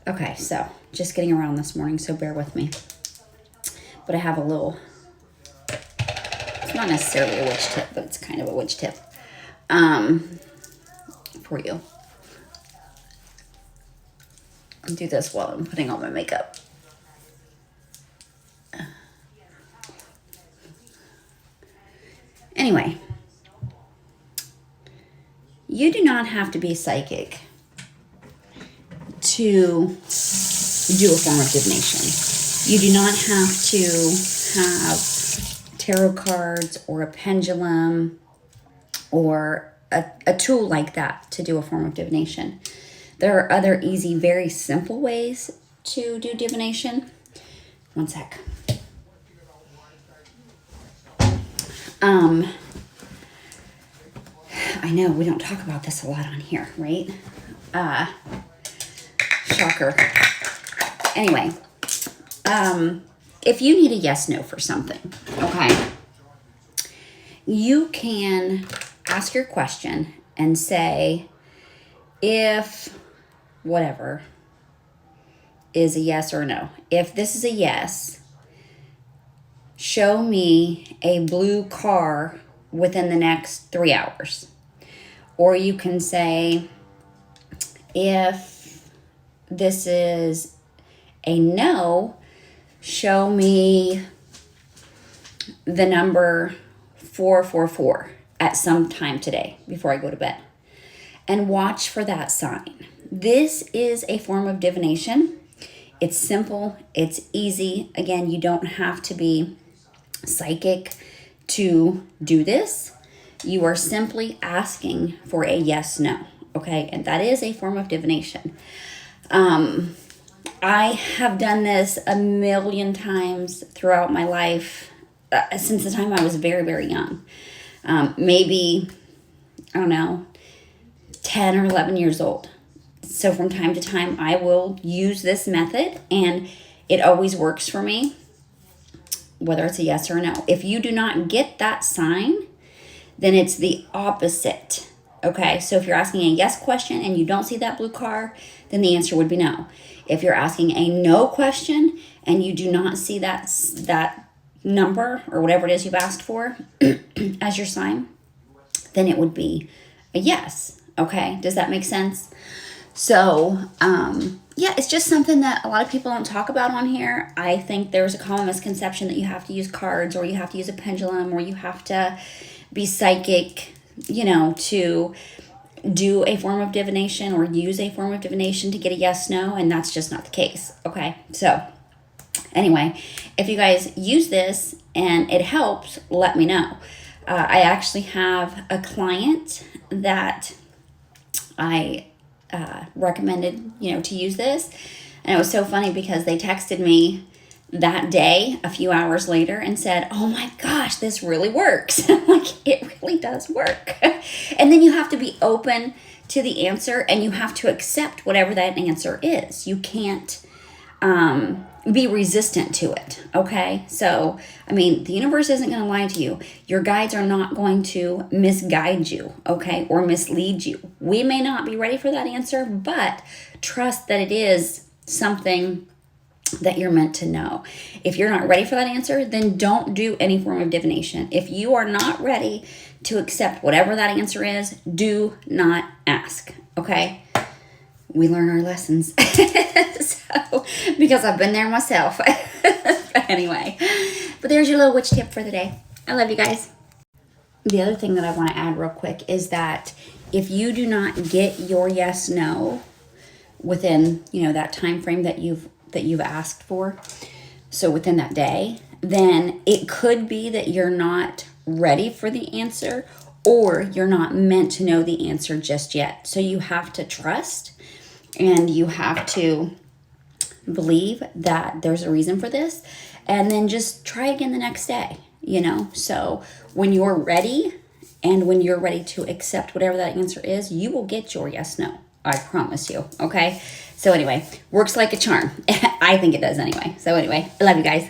Okay, so just getting around this morning, so bear with me. But I have a little, it's not necessarily a witch tip, but it's kind of a witch tip for you. I'll do this while I'm putting on my makeup. Anyway, you do not have to be psychic to do a form of divination. You do not have to have tarot cards or a pendulum or a tool like that to do a form of divination. There are other easy, very simple ways to do divination. One sec. I know we don't talk about this a lot on here, right? Shocker. Anyway, if you need a yes/no for something, okay, you can ask your question and say, if whatever is a yes or no. If this is a yes, show me a blue car within the next 3 hours. Or you can say, if this is a no, show me the number 444 at some time today before I go to bed. And watch for that sign. This is a form of divination. It's simple. It's easy. Again, you don't have to be psychic to do this. You are simply asking for a yes/no. Okay, and that is a form of divination. I have done this a million times throughout my life since the time I was very, very young. Maybe, I don't know, 10 or 11 years old. So from time to time, I will use this method, and it always works for me, whether it's a yes or a no. If you do not get that sign, then it's the opposite. Okay, so if you're asking a yes question and you don't see that blue car, then the answer would be no. If you're asking a no question and you do not see that number or whatever it is you've asked for as your sign, then it would be a yes. Okay, does that make sense? So, yeah, it's just something that a lot of people don't talk about on here. I think there's a common misconception that you have to use cards, or you have to use a pendulum, or you have to be psychic, to do a form of divination or use a form of divination to get a yes/no, and that's just not the case. Okay, so anyway, if you guys use this and it helps, let me know. I actually have a client that I recommended, to use this. And it was so funny because they texted me that day, a few hours later, and said, "Oh my gosh, this really works." I'm like, it really does work. And then you have to be open to the answer, and you have to accept whatever that answer is. You can't be resistant to it. Okay. So, the universe isn't going to lie to you. Your guides are not going to misguide you. Okay. Or mislead you. We may not be ready for that answer, but trust that it is something that you're meant to know. If you're not ready for that answer, then don't do any form of divination. If you are not ready to accept whatever that answer is, do not ask. Okay. We learn our lessons. So, because I've been there myself. Anyway, but there's your little witch tip for the day. I love you guys. The other thing that I want to add real quick is that if you do not get your yes/no within, that time frame that you've asked for, so within that day, then it could be that you're not ready for the answer, or you're not meant to know the answer just yet. So you have to trust, and you have to believe that there's a reason for this, and then just try again the next day, So when you're ready, and when you're ready to accept whatever that answer is, you will get your yes/no. I promise you. Okay. So anyway, works like a charm. I think it does anyway. So anyway, I love you guys.